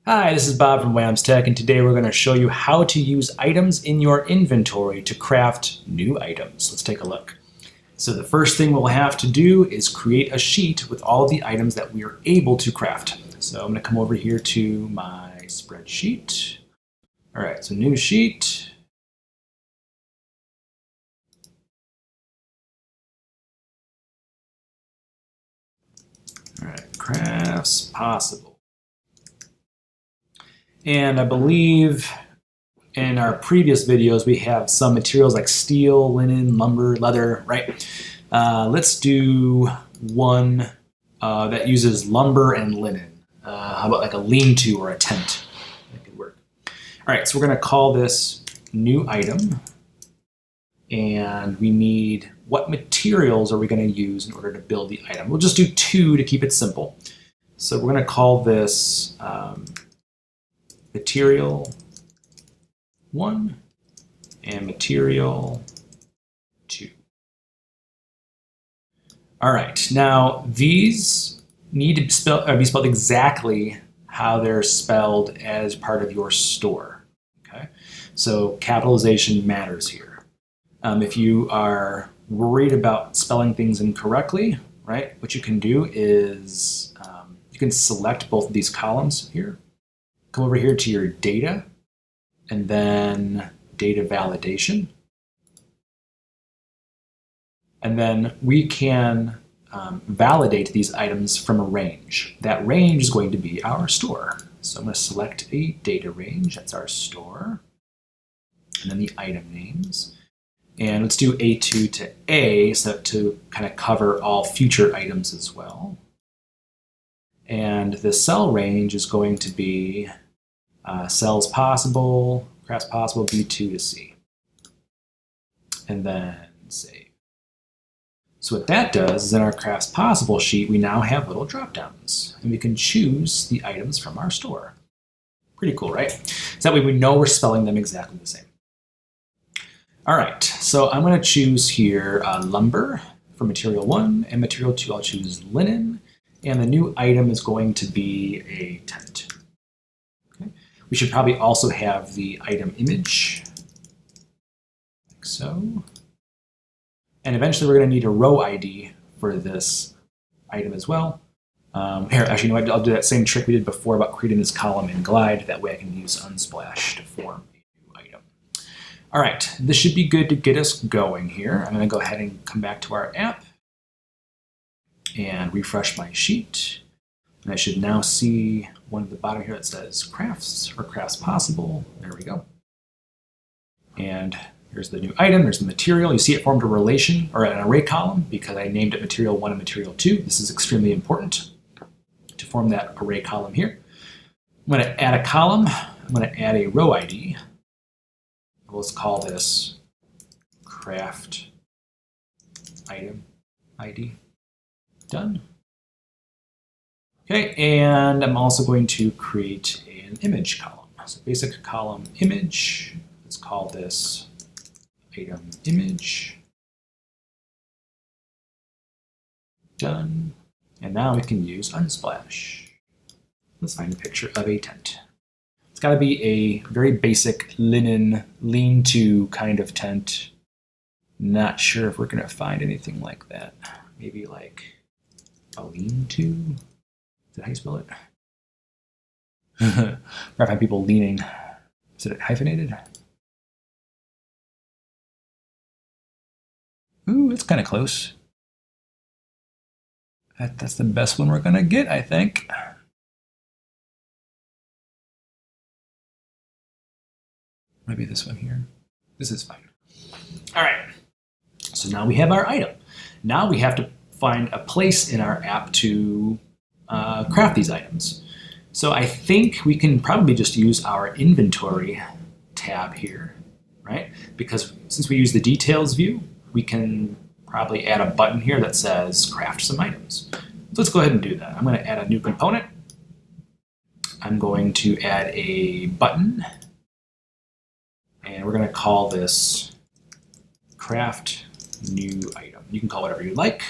Hi, this is Bob from Whams Tech, and today we're going to show you how to use items in your inventory to craft new items. Let's take a look. So the first thing we'll have to do is create a sheet with all of the items that we are able to craft. So I'm going to come over here to my spreadsheet. All right, so new sheet. All right, crafts possible. And I believe in our previous videos, we have some materials like steel, linen, lumber, leather, right? Let's do one that uses lumber and linen. How about like a lean-to or a tent? That could work. All right, so we're gonna call this new item. And we need, what materials are we gonna use in order to build the item? We'll just do two to keep it simple. So we're gonna call this material 1 and material 2. All right, now these need to be spelled exactly how they're spelled as part of your store. Okay, so capitalization matters here. If you are worried about spelling things incorrectly, right, what you can do is you can select both of these columns here. Come over here to your data, and then data validation. And then we can validate these items from a range. That range is going to be our store. So I'm going to select a data range, that's our store, and then the item names. And let's do A2 to A, so to kind of cover all future items as well. And the cell range is going to be cells possible, crafts possible, B2 to C. And then save. So what that does is in our crafts possible sheet, we now have little drop downs and we can choose the items from our store. Pretty cool, right? So that way we know we're spelling them exactly the same. All right, so I'm gonna choose here lumber for material 1, and material 2 I'll choose linen, and the new item is going to be a tent. We should probably also have the item image, like so. And eventually we're going to need a row ID for this item as well. Here, actually, you know what? I'll do that same trick we did before about creating this column in Glide. That way I can use Unsplash to form a new item. All right, this should be good to get us going here. I'm going to go ahead and come back to our app and refresh my sheet. And I should now see one at the bottom here that says crafts or crafts possible. There we go. And here's the new item. There's the material. You see it formed a relation or an array column because I named it material 1 and material 2. This is extremely important to form that array column here. I'm going to add a column. I'm going to add a row ID. Let's call this craft item ID. Done. Okay, and I'm also going to create an image column. So basic column image, let's call this item image. Done. And now we can use Unsplash. Let's find a picture of a tent. It's got to be a very basic linen lean-to kind of tent. Not sure if we're going to find anything like that. Maybe like a lean-to? Is that how you spell it? I find people leaning. Is it hyphenated? Ooh, it's kind of close. That's the best one we're gonna get, I think. Maybe this one here. This is fine. All right. So now we have our item. Now we have to find a place in our app to craft these items. So I think we can probably just use our inventory tab here, right? Because since we use the details view, we can probably add a button here that says craft some items. So let's go ahead and do that. I'm going to add a new component. I'm going to add a button, and we're going to call this craft new item. You can call it whatever you like.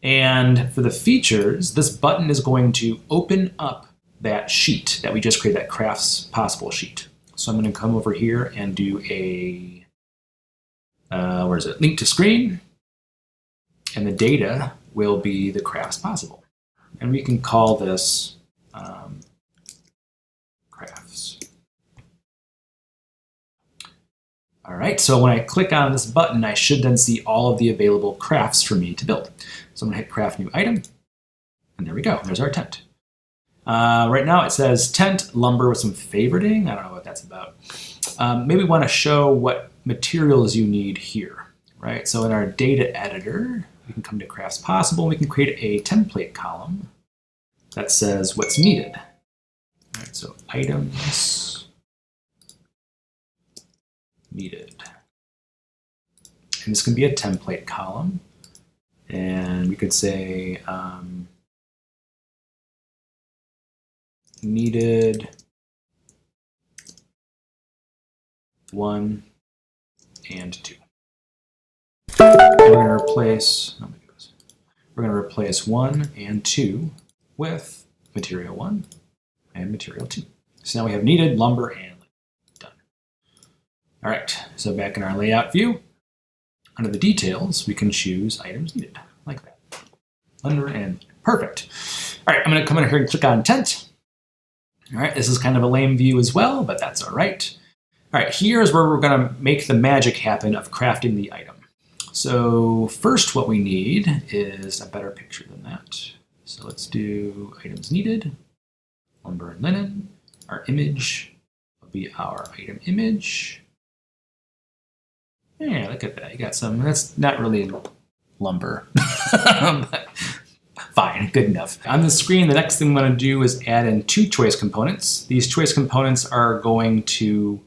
And for the features, this button is going to open up that sheet that we just created, that crafts possible sheet. So I'm going to come over here and do a, where is it? Link to screen. And the data will be the crafts possible. And we can call this crafts. All right, so when I click on this button, I should then see all of the available crafts for me to build. So I'm gonna hit craft new item, and there we go, there's our tent. Right now it says tent, lumber with some favoriting. I don't know what that's about. Maybe we wanna show what materials you need here, right? So in our data editor, we can come to crafts possible, we can create a template column that says what's needed. All right, so items needed. And this can be a template column. And we could say needed 1 and 2. And we're going to replace, oh my goodness, we're going to replace 1 and 2 with material 1 and material 2. So now we have needed, lumber, and done. All right, so back in our layout view, under the details, we can choose items needed, like that. Lumber and perfect. All right, I'm gonna come in here and click on tent. All right, this is kind of a lame view as well, but that's all right. All right, here's where we're gonna make the magic happen of crafting the item. So first what we need is a better picture than that. So let's do items needed, lumber and linen. Our image will be our item image. Yeah, look at that. You got some, that's not really lumber, but fine, good enough. On the screen, the next thing I'm going to do is add in 2 choice components. These choice components are going to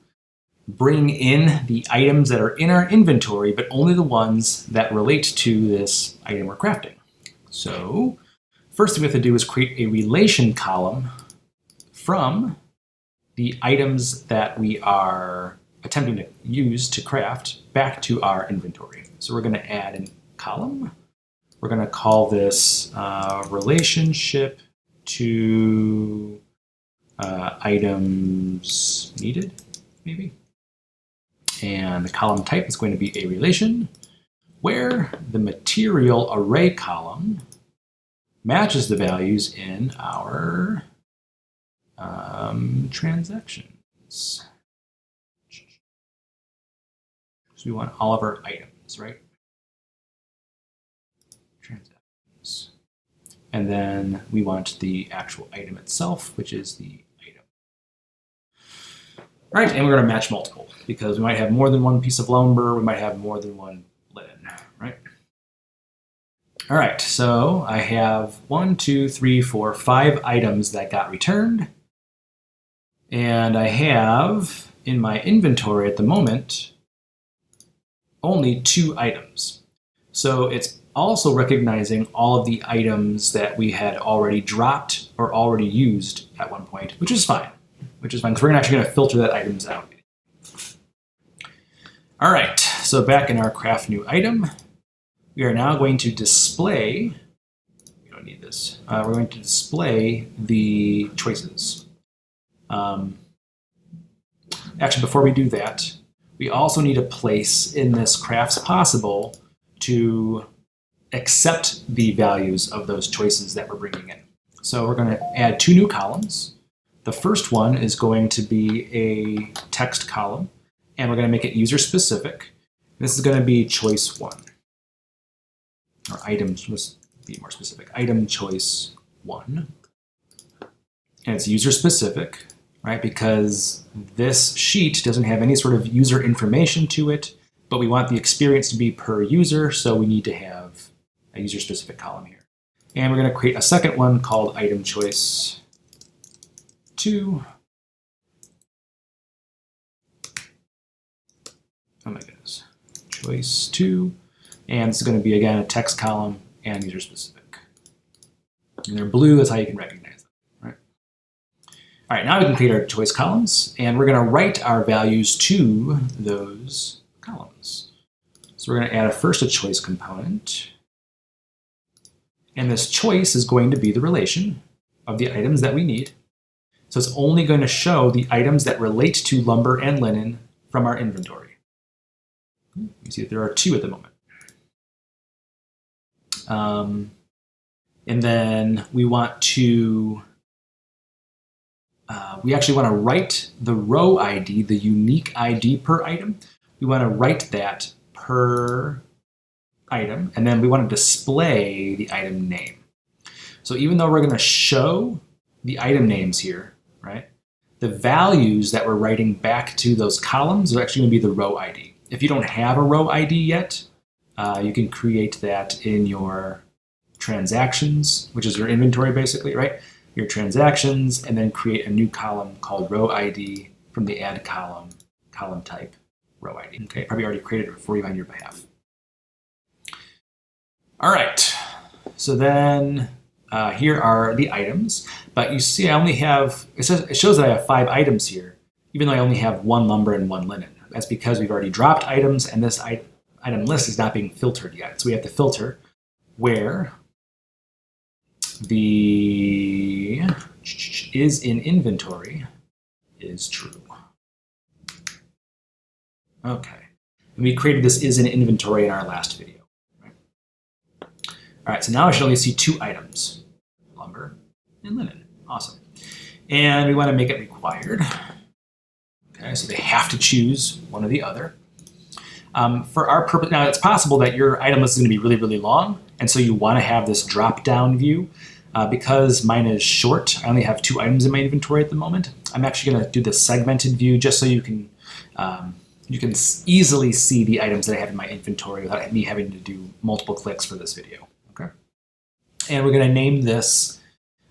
bring in the items that are in our inventory, but only the ones that relate to this item we're crafting. So first thing we have to do is create a relation column from the items that we are attempting to use to craft back to our inventory. So we're going to add a column. We're going to call this relationship to items needed, maybe. And the column type is going to be a relation where the material array column matches the values in our transactions. So we want all of our items, right? Transactions. And then we want the actual item itself, which is the item. All right, and we're going to match multiple because we might have more than one piece of lumber, we might have more than one linen, right? All right, so I have 1, 2, 3, 4, 5 items that got returned. And I have in my inventory at the moment only 2 items. So it's also recognizing all of the items that we had already dropped or already used at one point, which is fine. Because we're actually going to filter that items out. All right, so back in our craft new item, we are now going to display, we don't need this, we're going to display the choices. Actually, before we do that, we also need a place in this crafts possible to accept the values of those choices that we're bringing in. So we're going to add 2 new columns. The first one is going to be a text column, and we're going to make it user specific. This is going to be choice 1, or items, let's be more specific, item choice 1. And it's user specific, right? Because this sheet doesn't have any sort of user information to it, but we want the experience to be per user, so we need to have a user specific column here. And we're going to create a second one called item choice 2. Oh my goodness. Choice 2. And this is going to be, again, a text column and user specific. And they're blue, that's how you can recognize them, right? All right, now we can create our choice columns, and we're going to write our values to those columns. So we're going to add first a choice component. And this choice is going to be the relation of the items that we need So it's only going to show the items that relate to lumber and linen from our inventory. You see that there are 2 at the moment. And then we want to, we actually want to write the row ID, the unique ID per item. We want to write that per item, and then we want to display the item name. So even though we're going to show the item names here, right, the values that we're writing back to those columns are actually going to be the row ID. If you don't have a row ID yet, you can create that in your transactions, which is your inventory basically, right? Your transactions, and then create a new column called row ID from the add column type row ID. Okay, probably already created it for you on your behalf. All right, so then here are the items, but you see I only have, it shows that I have 5 items here, even though I only have 1 lumber and 1 linen. That's because we've already dropped items and this item list is not being filtered yet. So we have to filter where the is in inventory is true. Okay, and we created this is in inventory in our last video. All right, so now I should only see 2 items, lumber and linen. Awesome. And we want to make it required. Okay, so they have to choose one or the other. For our purpose, now it's possible that your item list is going to be really, really long, and so you want to have this drop-down view. Because mine is short, I only have 2 items in my inventory at the moment. I'm actually going to do the segmented view just so you can easily see the items that I have in my inventory without me having to do multiple clicks for this video. Okay, and we're going to name this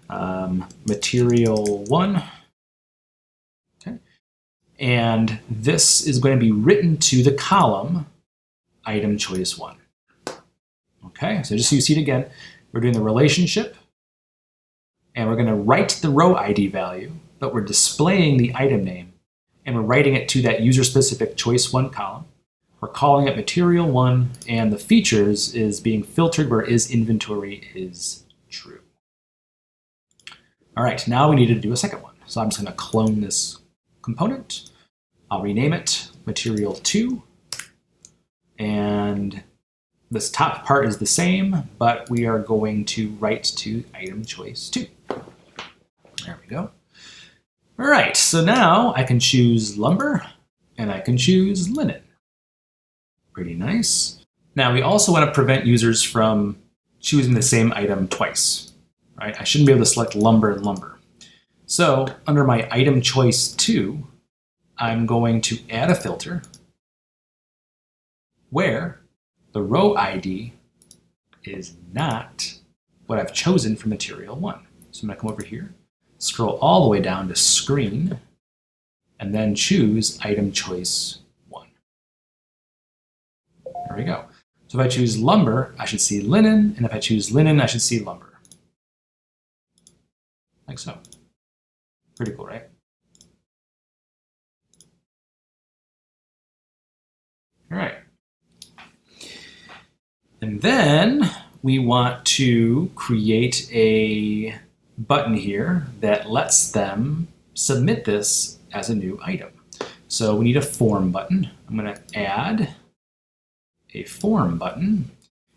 material 1. Okay, and this is going to be written to the column item choice 1. Okay, so just so you see it again, we're doing the relationship. And we're going to write the row ID value, but we're displaying the item name, and we're writing it to that user-specific choice 1 column. We're calling it material 1, and the features is being filtered where is inventory is true. All right, now we need to do a second one. So I'm just going to clone this component. I'll rename it material 2, and this top part is the same, but we are going to write to item choice 2. There we go. All right, so now I can choose lumber and I can choose linen. Pretty nice. Now we also want to prevent users from choosing the same item twice, right? I shouldn't be able to select lumber and lumber. So under my item choice 2, I'm going to add a filter where the row ID is not what I've chosen for material 1. So I'm going to come over here, scroll all the way down to screen, and then choose item choice 1. There we go. So if I choose lumber, I should see linen, and if I choose linen, I should see lumber. Like so. Pretty cool, right? All right. And then we want to create a button here that lets them submit this as a new item. So we need a form button. I'm going to add a form button,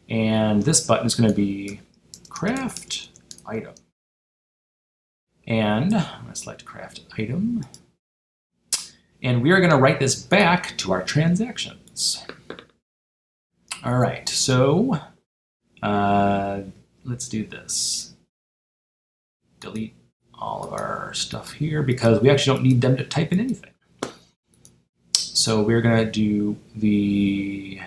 and this button is going to be craft item. And I'm going to select craft item, and we are going to write this back to our transactions. All right, so let's do this. Delete all of our stuff here because we actually don't need them to type in anything. So we're going to do the,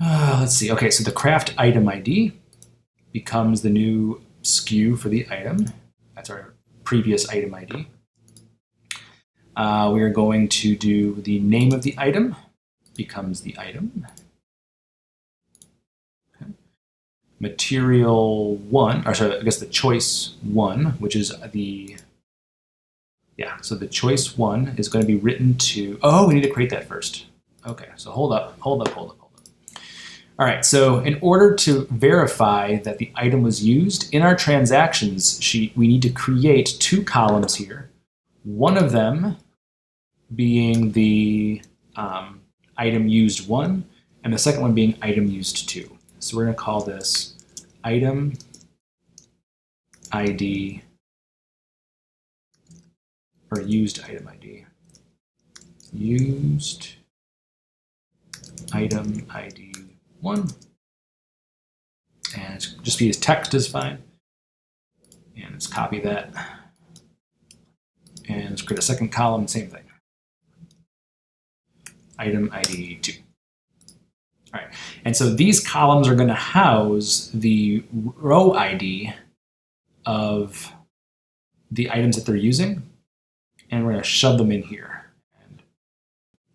let's see. Okay, so the craft item ID becomes the new SKU for the item. That's our previous item ID. We are going to do the name of the item becomes the item. Okay. Material 1, or sorry, I guess the choice 1, which is the, yeah, so the choice 1 is going to be written to, oh, we need to create that first. Okay, so hold up. All All right, so in order to verify that the item was used, in our transactions sheet, we need to create two columns here. One of them being the item used 1, and the second one being item used 2. So we're going to call this item ID, or used item ID. Used item ID 1. And just be as text is fine. And let's copy that. And let's create a second column, same thing. Item ID 2. All right, and so these columns are going to house the row ID of the items that they're using, and we're going to shove them in here. And,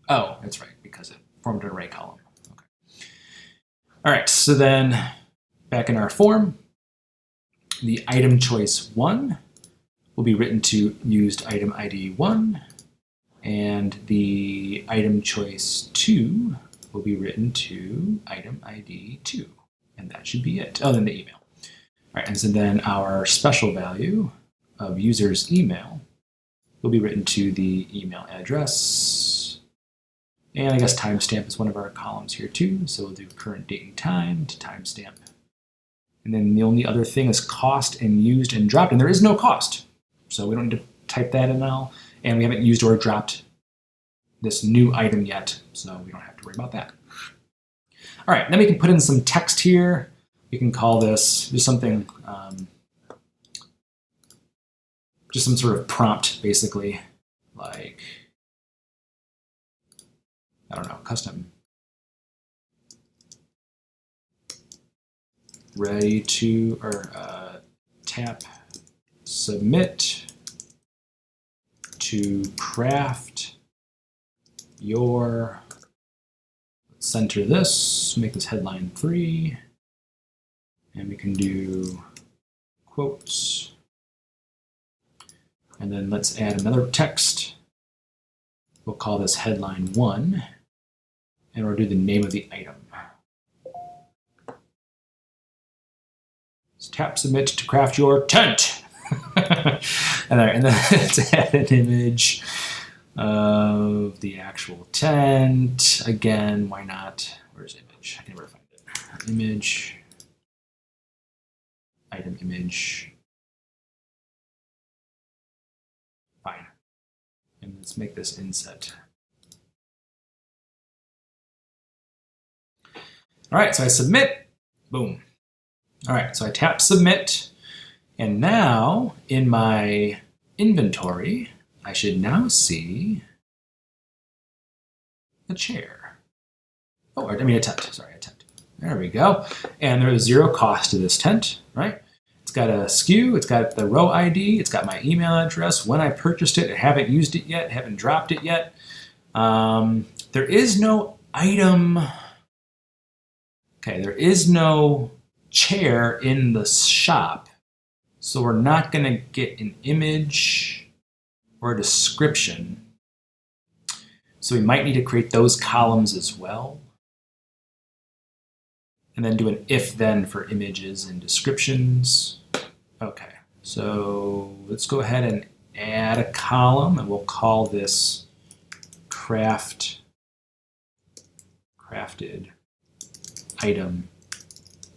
oh, that's right, because it formed an array column. Okay. All right, so then back in our form, the item choice 1 will be written to used item ID 1, and the item choice 2 will be written to item ID 2, and that should be it. Oh, then the email. All right, and so then our special value of user's email will be written to the email address, and I guess timestamp is one of our columns here too, so we'll do current date and time to timestamp. And then the only other thing is cost and used and dropped, and there is no cost, so we don't need to type that in now, and we haven't used or dropped this new item yet, so we don't have to worry about that. All right, then we can put in some text here. We can call this just something, just some sort of prompt, basically, like, I don't know, custom. Ready to, or tap submit to craft your, let's center this, make this headline 3, and we can do quotes, and then let's add another text. We'll call this headline 1, and we'll do the name of the item. Let's tap submit to craft your tent. and then let's add an image of the actual tent. Again, why not? Where's image? I can never find it. Image, item image. Fine. And let's make this inset. All right, so I submit, boom. All right, so I tap submit, and now in my inventory, I should now see a chair. Oh, I mean a tent, sorry, a tent. There we go. And there is 0 cost to this tent, right? It's got a SKU, it's got the row ID, it's got my email address, when I purchased it, I haven't used it yet, haven't dropped it yet. There is no item, okay, there is no chair in the shop, so we're not going to get an image or a description. So we might need to create those columns as well, and then do an if-then for images and descriptions. Okay, so let's go ahead and add a column, and we'll call this crafted item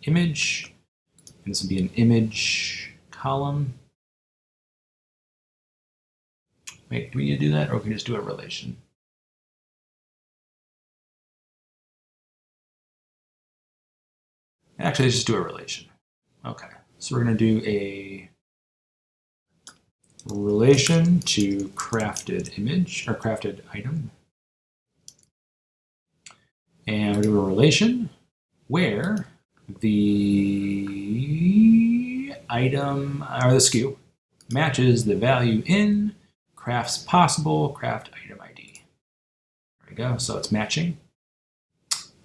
image, and this will be an image column. Wait, do we need to do that, or can we just do a relation? Actually, let's just do a relation. Okay, so we're going to do a relation to crafted image, or crafted item. And we'll do a relation where the item, or the SKU, matches the value in crafts possible craft item ID. There we go, so it's matching.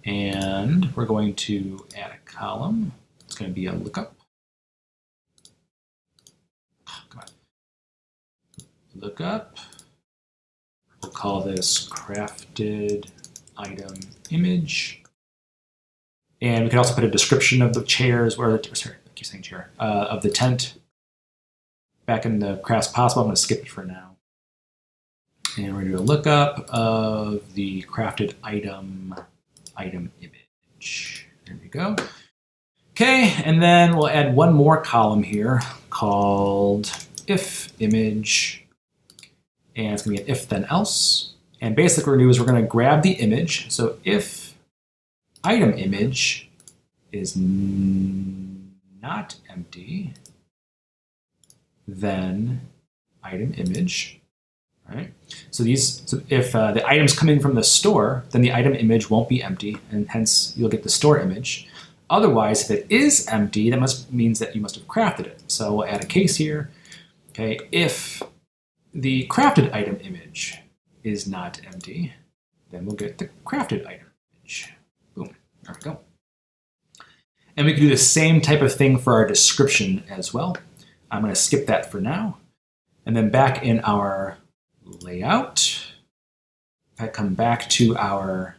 And we're going to add a column. It's going to be a lookup. Oh, come on. Lookup. We'll call this crafted item image. And we can also put a description of the chairs, sorry, I keep saying chair, of the tent back in the crafts possible. I'm going to skip it for now. And we're going to do a lookup of the crafted item image. There we go. Okay, and then we'll add one more column here called if image. And it's going to be an if then else. And basically what we're going to do is we're going to grab the image. So if item image is not empty, then item image. Right? So if the items come in from the store, then the item image won't be empty, and hence you'll get the store image. Otherwise, if it is empty, that means that you must have crafted it. So we'll add a case here. Okay, if the crafted item image is not empty, then we'll get the crafted item image. Boom, there we go. And we can do the same type of thing for our description as well. I'm going to skip that for now. And then back in our layout, if I come back to our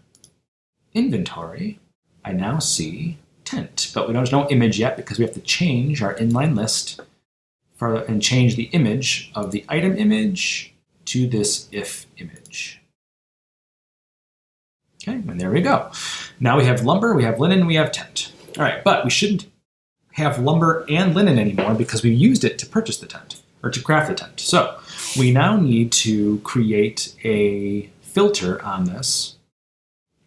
inventory, I now see tent, but there's no image yet because we have to change our inline list and change the image of the item image to this if image. Okay, and there we go. Now we have lumber, we have linen, we have tent. All right, but we shouldn't have lumber and linen anymore because we used it to purchase the tent or to craft the tent. So we now need to create a filter on this.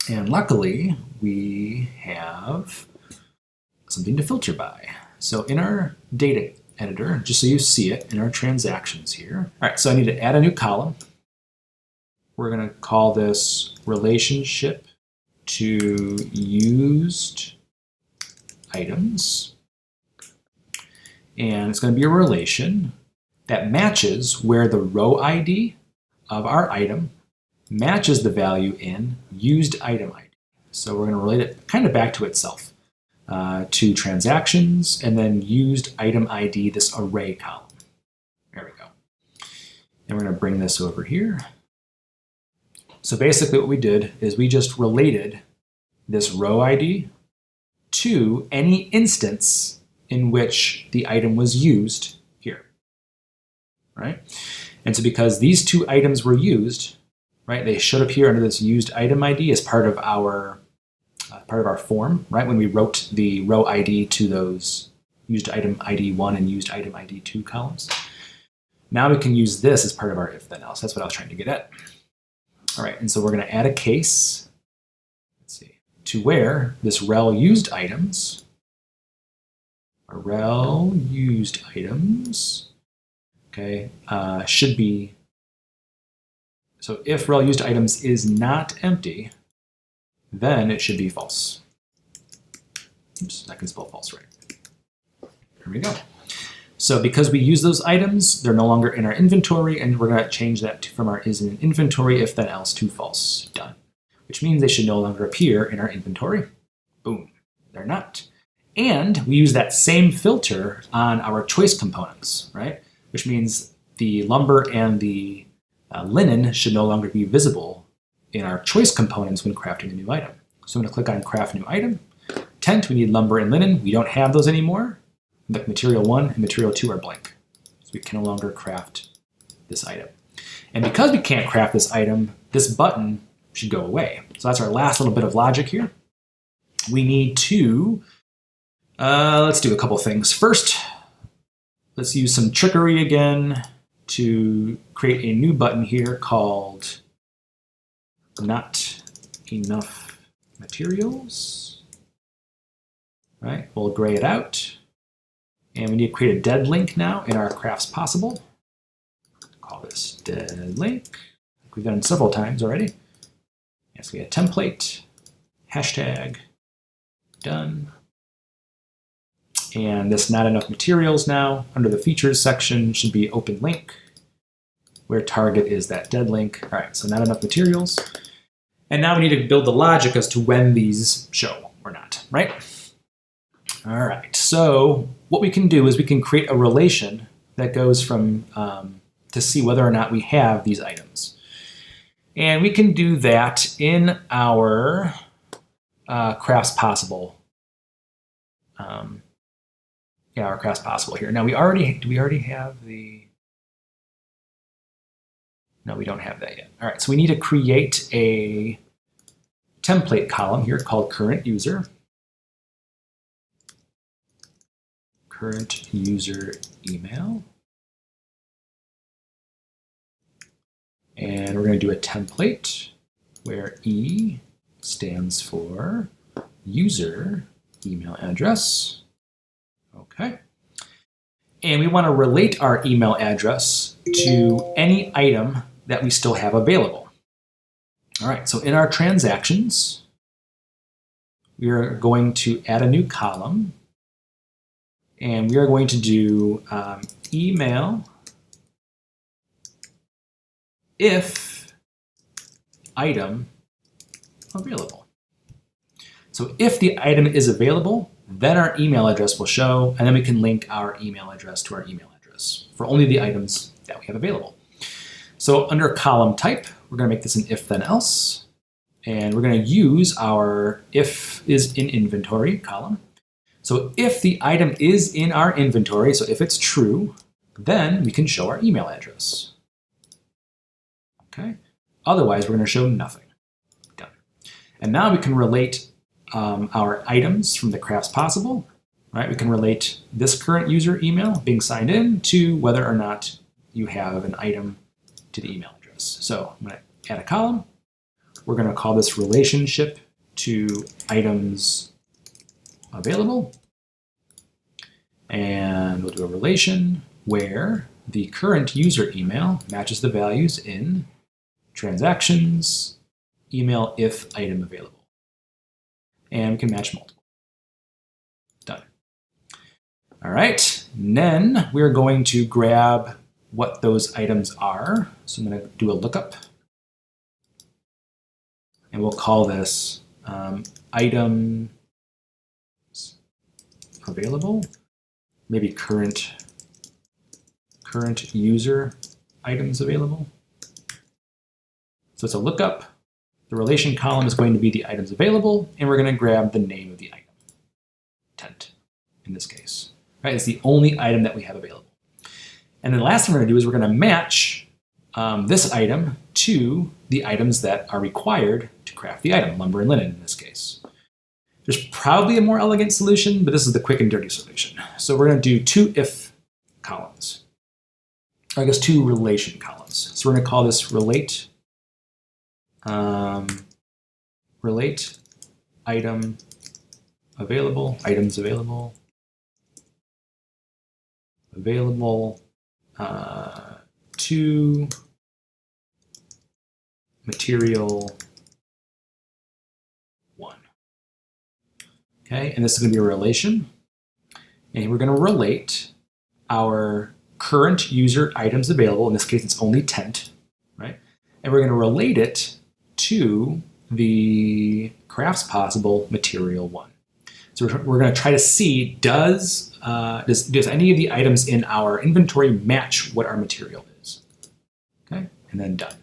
And luckily, we have something to filter by. So in our data editor, just so you see it in our transactions here. All right, so I need to add a new column. We're going to call this relationship to used items. And it's going to be a relation that matches where the row ID of our item matches the value in used item ID. So we're going to relate it kind of back to itself, to transactions, and then used item ID, this array column. There we go. And we're going to bring this over here. So basically what we did is we just related this row ID to any instance in which the item was used here, right? And so because these two items were used, right, they should appear under this used item ID as part of our form, right? When we wrote the row ID to those used item ID 1 and used item ID 2 columns. Now we can use this as part of our if then else. That's what I was trying to get at. All right, and so we're going to add a case, let's see, to where this rel used items, okay, should be, so if rel used items is not empty, then it should be false. Oops, I can spell false right. There we go. So because we use those items, they're no longer in our inventory, and we're going to change that from our is in inventory if then else to false. Done. Which means they should no longer appear in our inventory. Boom. They're not. And we use that same filter on our choice components, right? Which means the lumber and the linen should no longer be visible in our choice components when crafting a new item. So I'm going to click on craft new item. Tent, we need lumber and linen. We don't have those anymore. But material 1 and material 2 are blank. So we can no longer craft this item. And because we can't craft this item, this button should go away. So that's our last little bit of logic here. We need to, let's do a couple things. First, let's use some trickery again to create a new button here called not enough materials. Right, we'll gray it out. And we need to create a dead link now in our crafts possible. Call this dead link. We've done it several times already. Yes, we have a template, hashtag, done. And this not enough materials now under the features section should be open link, where target is that dead link. All right, so not enough materials. And now we need to build the logic as to when these show or not, right? All right, so what we can do is we can create a relation that goes from to see whether or not we have these items. And we can do that in our crafts possible yeah, our crafts possible here. Now do we already have the, no, we don't have that yet. All right, so we need to create a template column here called current user. Current user email. And we're going to do a template where E stands for user email address. Okay. And we want to relate our email address to any item that we still have available. All right, so in our transactions, we are going to add a new column, and we are going to do email if item available. So if the item is available, then our email address will show, and then we can link our email address to our email address for only the items that we have available. So under column type, we're going to make this an if then else, and we're going to use our if is in inventory column. So if the item is in our inventory, so if it's true, then we can show our email address. Okay. Otherwise, we're going to show nothing. Done. And now we can relate our items from the crafts possible. Right? We can relate this current user email being signed in to whether or not you have an item to the email address. So I'm going to add a column. We're going to call this relationship to items available. And we'll do a relation where the current user email matches the values in transactions, email if item available. And we can match multiple. Done. All right, and then we're going to grab what those items are. So I'm going to do a lookup. And we'll call this item available. Maybe current user items available. So it's a lookup. The relation column is going to be the items available, and we're going to grab the name of the item, tent in this case. Right? It's the only item that we have available. And then the last thing we're going to do is we're going to match this item to the items that are required to craft the item, lumber and linen in this case. There's probably a more elegant solution, but this is the quick and dirty solution. So we're going to do two if columns, or I guess two relation columns. So we're going to call this relate relate item available, items available, to material 1. Okay, and this is going to be a relation. And we're going to relate our current user items available. In this case, it's only tent, right? And we're going to relate it to the crafts possible material 1. So we're going to try to see does any of the items in our inventory match what our material is. Okay, and then done.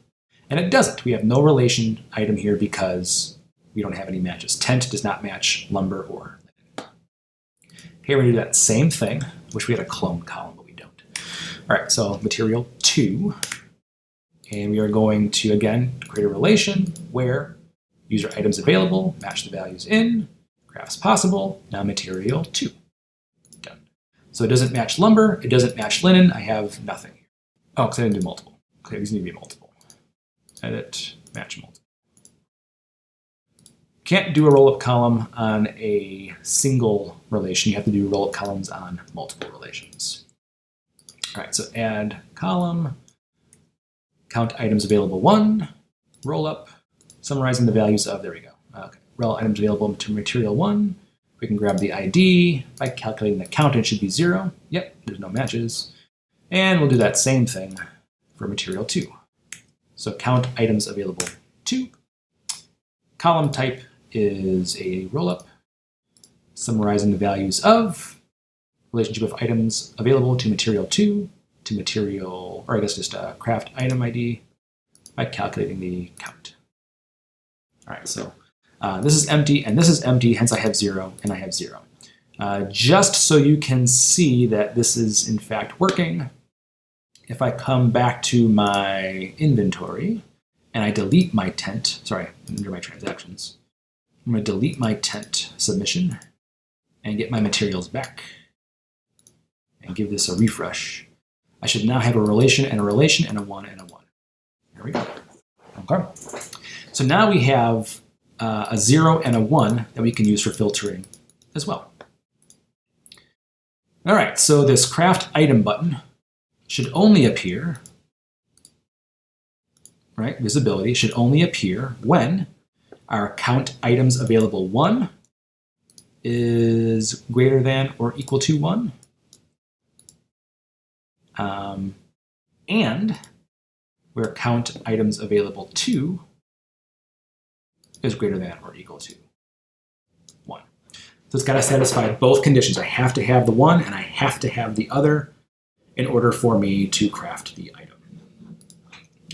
And it doesn't. We have no relation item here because we don't have any matches. Tent does not match lumber or linen. Okay, we're going to do that same thing. Wish we had a clone column, but we don't. All right, so material 2. And we are going to, again, create a relation where user items available match the values in, crafts possible, now material 2. Done. So it doesn't match lumber, it doesn't match linen, I have nothing here. Oh, because I didn't do multiple. Okay, these need to be multiple. Edit, match multiple. Can't do a roll-up column on a single relation. You have to do roll-up columns on multiple relations. All right, so add column, count items available 1, roll-up, summarizing the values of, there we go. Okay, rel items available to material 1. We can grab the ID. By calculating the count, it should be 0. Yep, there's no matches. And we'll do that same thing for material 2. So count items available 2. Column type is a roll-up, summarizing the values of relationship of items available to material 2 to material, or I guess just a craft item ID by calculating the count. All right, so this is empty and this is empty, hence I have 0 and I have 0. Just so you can see that this is in fact working, if I come back to my inventory and I delete my tent, sorry, under my transactions, I'm going to delete my tent submission and get my materials back and give this a refresh. I should now have a relation and a relation and a 1 and a 1. There we go. Okay. So now we have a 0 and a 1 that we can use for filtering as well. All right, so this craft item button should only appear, right, visibility should only appear when our count items available 1 is greater than or equal to 1. And where count items available 2 is greater than or equal to 1. So it's got to satisfy both conditions. I have to have the one and I have to have the other in order for me to craft the item.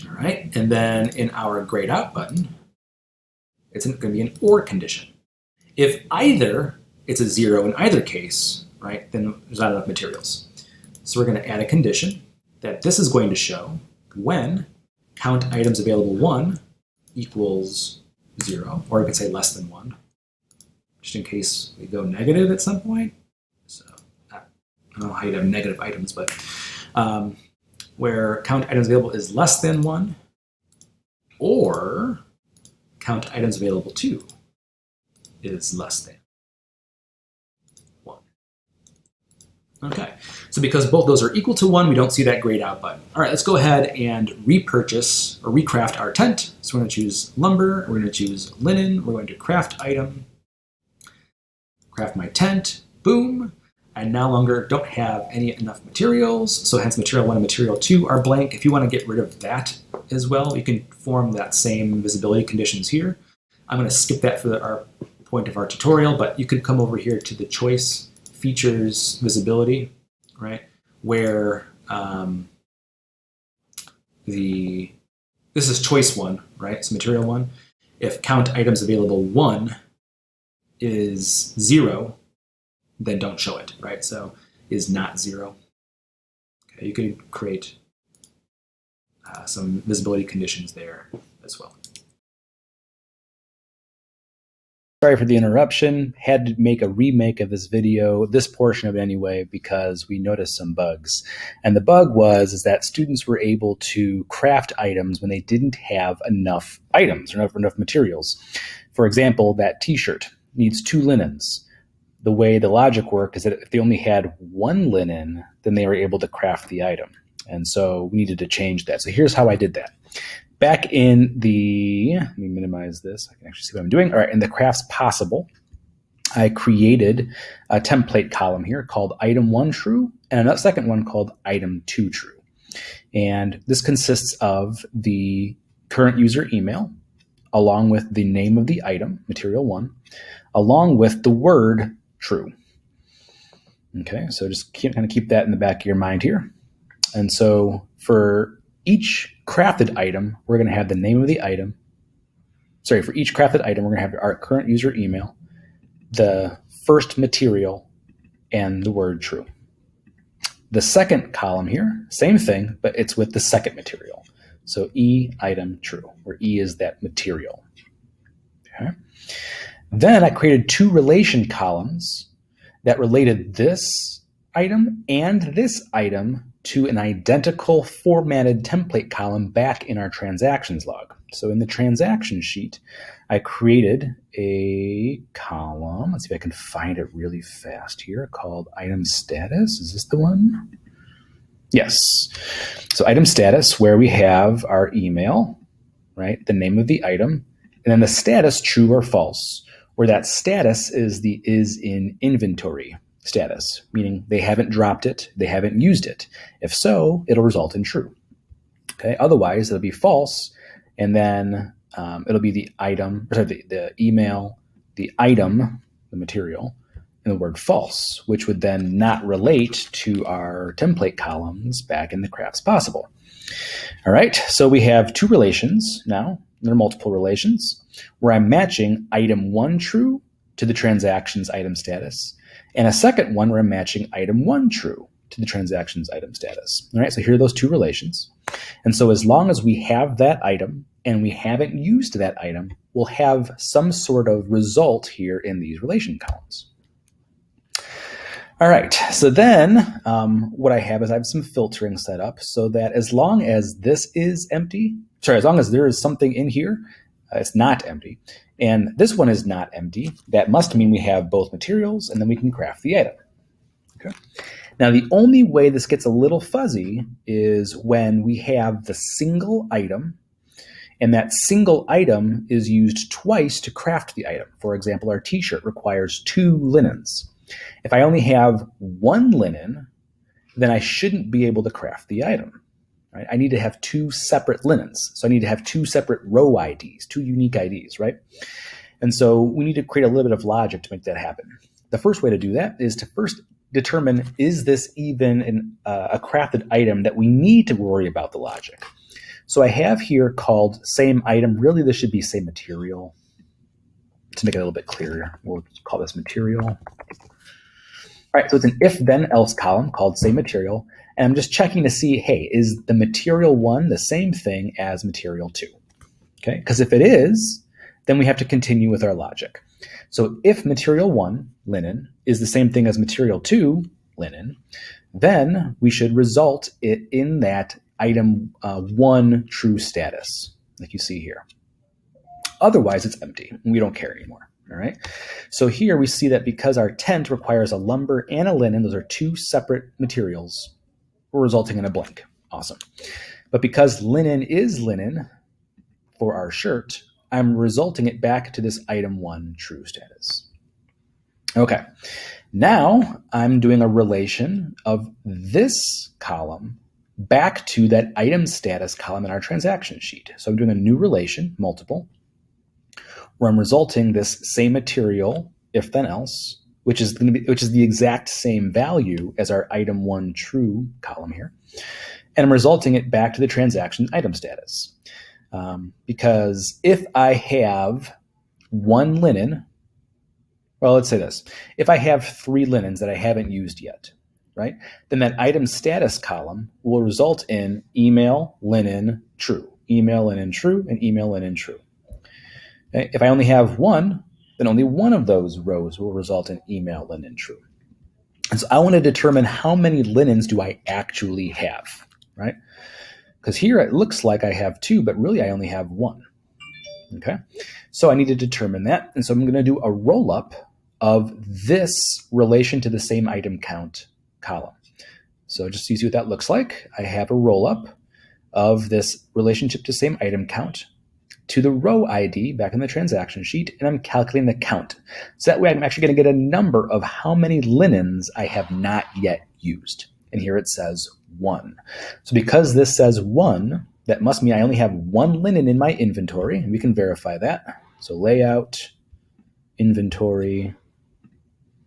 All right, and then in our grayed out button, it's going to be an or condition. If either it's a 0 in either case, right, then there's not enough materials. So we're going to add a condition that this is going to show when count items available 1 equals 0, or I could say less than 1, just in case we go negative at some point. So I don't know how you'd have negative items, but where count items available is less than 1, or count items available 2 is less than 1. Okay, so because both those are equal to 1, we don't see that grayed out button. All right, let's go ahead and repurchase or recraft our tent. So we're going to choose lumber, we're going to choose linen, we're going to craft item, craft my tent, boom. I no longer don't have enough materials, so hence material 1 and material 2 are blank. If you want to get rid of that as well, you can form that same visibility conditions here. I'm going to skip that for our point of our tutorial, but you could come over here to the choice features visibility, right? Where this is choice 1, right? So material 1. If count items available 1 is 0, then don't show it, right? So is not 0. Okay, you could create some visibility conditions there as well. Sorry for the interruption. Had to make a remake of this video, this portion of it anyway, because we noticed some bugs. And the bug is that students were able to craft items when they didn't have enough items or enough materials. For example, that t-shirt needs 2 linens. The way the logic worked is that if they only had 1 linen, then they were able to craft the item. And so we needed to change that. So here's how I did that. Back in the, let me minimize this, I can actually see what I'm doing. All right, in the crafts possible, I created a template column here called item 1 true, and a second one called item 2 true. And this consists of the current user email, along with the name of the item, material 1, along with the word true. Okay, so just kind of keep that in the back of your mind here. And so for each crafted item, we're going to have the name of the item. Sorry, for each crafted item, we're going to have our current user email, the first material, and the word true. The second column here, same thing, but it's with the second material. So E item true, where E is that material. Okay. Then I created 2 relation columns that related this item and this item to an identical formatted template column back in our transactions log. So in the transaction sheet, I created a column. Let's see if I can find it really fast here, called item status. Is this the one? Yes. So item status, where we have our email, right? The name of the item, and then the status, true or false, where that status is the is in inventory status, meaning they haven't dropped it, they haven't used it. If so, it'll result in true. Okay. Otherwise, it'll be false, and then it'll be the item, sorry, the email, the item, the material, and the word false, which would then not relate to our template columns back in the crafts possible. All right. So we have 2 relations now. There are multiple relations where I'm matching item 1 true to the transactions item status, And a second one where I'm matching item 1 true to the transaction's item status. All right, so here are those two relations. And so as long as we have that item and we haven't used that item, we'll have some sort of result here in these relation columns. All right, so then what I have some filtering set up so that as long as this is empty, as long as there is something in here, it's not empty, and this one is not empty, that must mean we have both materials, and then we can craft the item. Okay. Now, the only way this gets a little fuzzy is when we have the single item, and that single item is used twice to craft the item. For example, our t-shirt requires 2 linens. If I only have 1 linen, then I shouldn't be able to craft the item. Right? I need to have 2 separate linens. So I need to have 2 separate row IDs, 2 unique IDs, right? And so we need to create a little bit of logic to make that happen. The first way to do that is to first determine, is this even a crafted item that we need to worry about the logic? So I have here called same item. Really, this should be same material. To make it a little bit clearer, we'll call this material. All right, so it's an if-then-else column called same material. And I'm just checking to see, hey, is the material 1 the same thing as material 2? Okay, because if it is, then we have to continue with our logic. So if material 1, linen, is the same thing as material 2, linen, then we should result it in that item 1 true status, like you see here. Otherwise, it's empty. We don't care anymore. All right. So here we see that because our tent requires a lumber and a linen, those are 2 separate materials, we're resulting in a blank. Awesome. But because linen is linen for our shirt, I'm resulting it back to this item 1 true status. Okay. Now I'm doing a relation of this column back to that item status column in our transaction sheet. So I'm doing a new relation, multiple, where I'm resulting this same material, if then else, which is the exact same value as our item 1 true column here. And I'm resulting it back to the transaction item status. Because if I have 1 linen, well, let's say this. If I have 3 linens that I haven't used yet, right, then that item status column will result in email, linen, true, email, linen, true, and email, linen, true. Okay? If I only have 1, then only one of those rows will result in email, linen, true. And so I want to determine how many linens do I actually have, right? Because here it looks like I have 2, but really I only have 1. Okay, so I need to determine that. And so I'm going to do a roll-up of this relation to the same item count column. So just to see what that looks like, I have a roll-up of this relationship to same item count to the row ID back in the transaction sheet, and I'm calculating the count. So that way I'm actually going to get a number of how many linens I have not yet used. And here it says 1. So because this says 1, that must mean I only have 1 linen in my inventory, and we can verify that. So layout, inventory,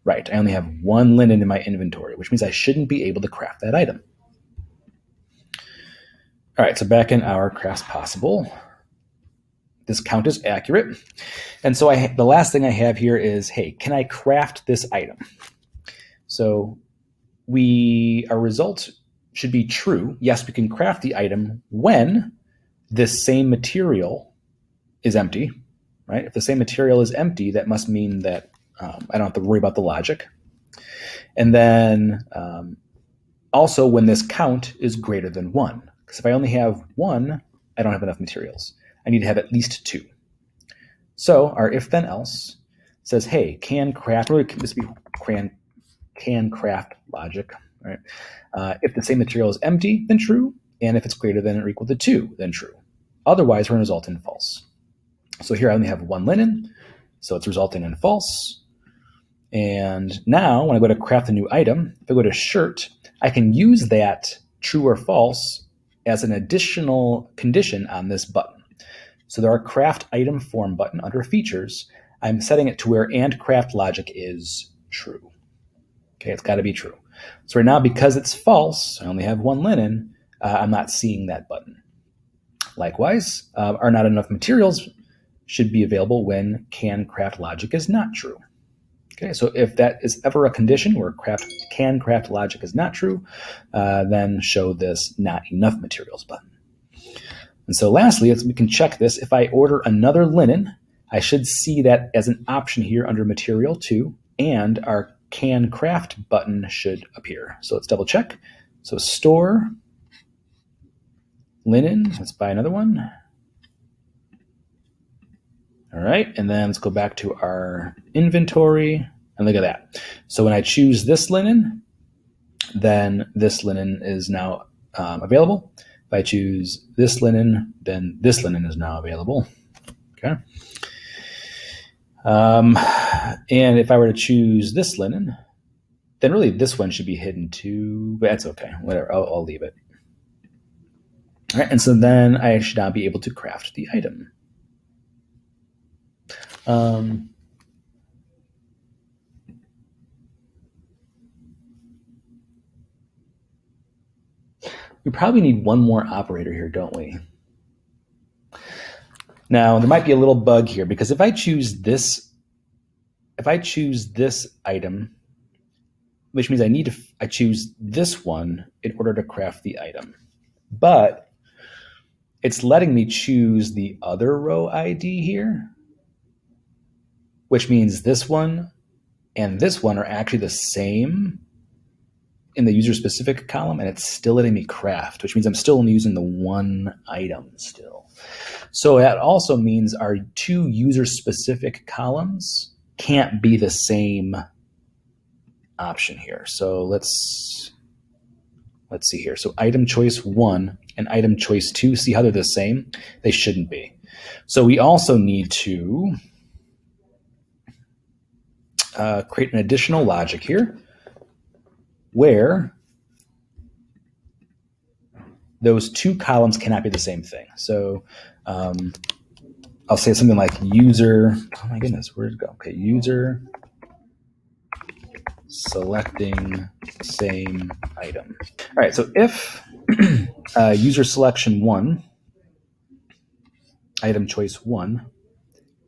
right, I only have 1 linen in my inventory, which means I shouldn't be able to craft that item. All right, so back in our crafts possible, this count is accurate. And so the last thing I have here is, hey, can I craft this item? So our result should be true. Yes, we can craft the item when this same material is empty, right? If the same material is empty, that must mean that I don't have to worry about the logic. And then also when this count is greater than 1. Because if I only have 1, I don't have enough materials. I need to have at least 2. So our if then else says, hey, can craft, or this be can craft logic, right? If the same material is empty, then true. And if it's greater than or equal to 2, then true. Otherwise, we're going to result in false. So here I only have 1 linen, so it's resulting in false. And now when I go to craft a new item, if I go to shirt, I can use that true or false as an additional condition on this button. So there are craft item form button under features. I'm setting it to where and craft logic is true. Okay, it's got to be true. So right now, because it's false, I only have 1 linen, I'm not seeing that button. Likewise, are not enough materials should be available when can craft logic is not true. Okay, so if that is ever a condition where can craft logic is not true, then show this not enough materials button. And so lastly, we can check this. If I order another linen, I should see that as an option here under material 2, and our can craft button should appear. So let's double check. So store, linen, let's buy another one. All right, and then let's go back to our inventory, and look at that. So when I choose this linen, then this linen is now available. If I choose this linen, then this linen is now available. Okay. And if I were to choose this linen, then really this one should be hidden too, but that's okay. Whatever, I'll leave it. All right, and so then I should now be able to craft the item. We probably need one more operator here, don't we? Now, there might be a little bug here, because if I choose this item, which means I choose this one in order to craft the item. But it's letting me choose the other row ID here, which means this one and this one are actually the same in the user-specific column, and it's still letting me craft, which means I'm still only using the one item still. So that also means our two user-specific columns can't be the same option here. So let's see here. So item choice 1 and item choice 2, see how they're the same? They shouldn't be. So we also need to create an additional logic here where those two columns cannot be the same thing. So I'll say something like user, oh my goodness, where did it go? Okay, user selecting same item. All right, so if user selection 1, item choice 1,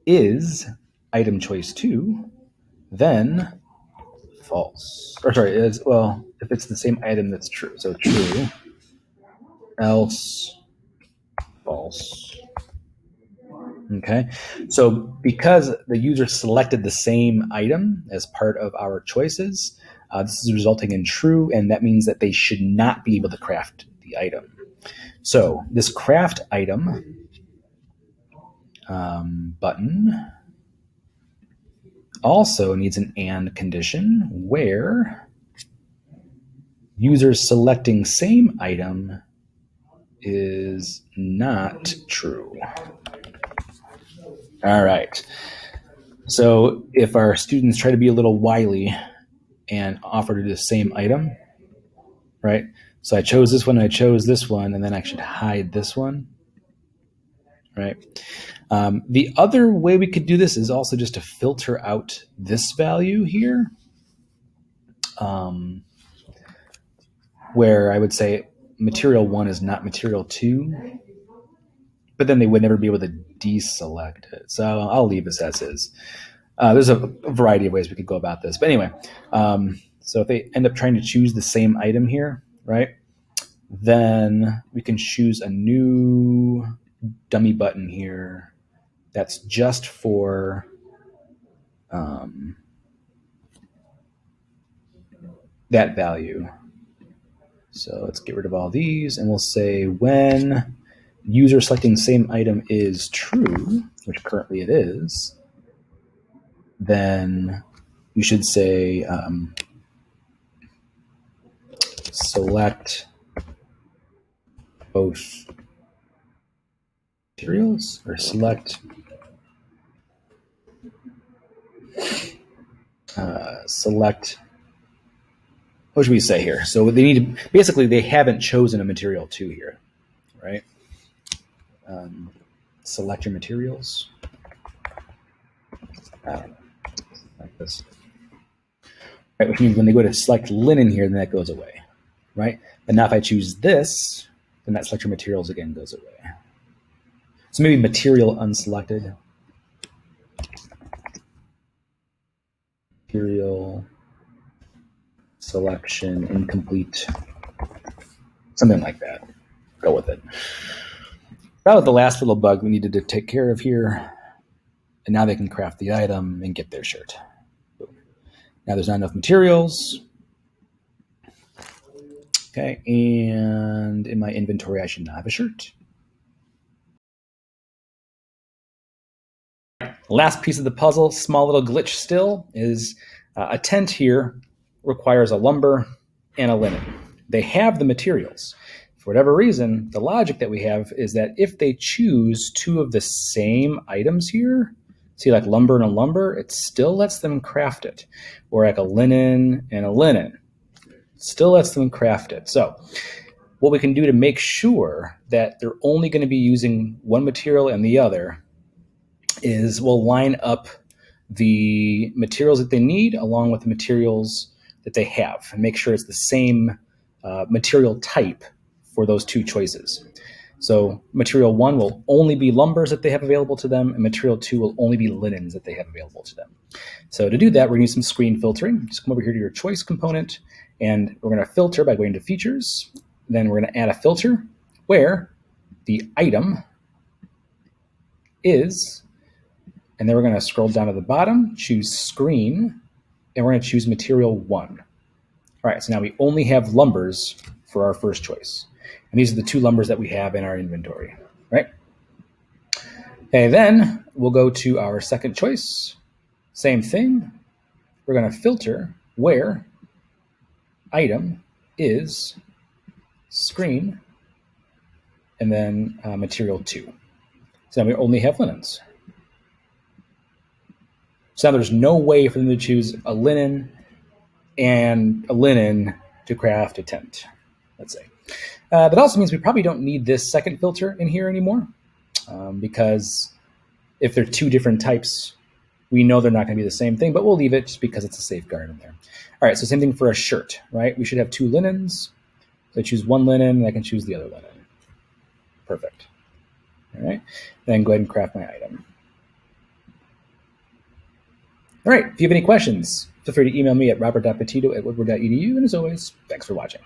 is item choice 2, then false. Or sorry, if it's the same item, that's true. So true, else false. Okay, so because the user selected the same item as part of our choices, this is resulting in true, and that means that they should not be able to craft the item. So this craft item button also needs an and condition where user selecting same item is not true. All right. So if our students try to be a little wily and offer to do the same item, right? So I chose this one, I chose this one, and then I should hide this one, right? The other way we could do this is also just to filter out this value here, where I would say material 1 is not material 2, but then they would never be able to deselect it. So I'll leave this as is. There's a variety of ways we could go about this. But anyway, so if they end up trying to choose the same item here, right, then we can choose a new dummy button here that's just for that value. So let's get rid of all these, and we'll say when user selecting the same item is true, which currently it is, then we should say select both materials, or select what should we say here? So they need to, basically they haven't chosen a material 2 here, right? Select your materials. Like this. Right, which means when they go to select linen here, then that goes away, right? But now if I choose this, then that select your materials again goes away. So maybe material unselected. material selection incomplete, something like that. Go with it. That was the last little bug we needed to take care of here. And now they can craft the item and get their shirt. Boom. Now there's not enough materials. Okay, and in my inventory, I should not have a shirt. Last piece of the puzzle, small little glitch still, is a tent here requires a lumber and a linen. They have the materials. For whatever reason, the logic that we have is that if they choose two of the same items here, see like lumber and a lumber, it still lets them craft it. Or like a linen and a linen, still lets them craft it. So what we can do to make sure that they're only going to be using one material and the other is we'll line up the materials that they need along with the materials that they have and make sure it's the same material type for those two choices. So material 1 will only be lumbers that they have available to them, and material 2 will only be linens that they have available to them. So to do that, we're going to use some screen filtering. Just come over here to your choice component, and we're going to filter by going to features. Then we're going to add a filter where the item is, and then we're going to scroll down to the bottom, choose screen, and we're going to choose material 1. All right, so now we only have lumbers for our first choice. And these are the two lumbers that we have in our inventory, right? Okay, then we'll go to our second choice. Same thing. We're going to filter where item is screen, and then material 2. So now we only have linens. So now there's no way for them to choose a linen and a linen to craft a tent, let's say. That also means we probably don't need this second filter in here anymore because if they're two different types, we know they're not going to be the same thing, but we'll leave it just because it's a safeguard in there. All right, so same thing for a shirt, right? We should have two linens. So I choose one linen, and I can choose the other linen. Perfect. All right, then go ahead and craft my item. All right, if you have any questions, feel free to email me at robert.petito@woodward.edu. And as always, thanks for watching.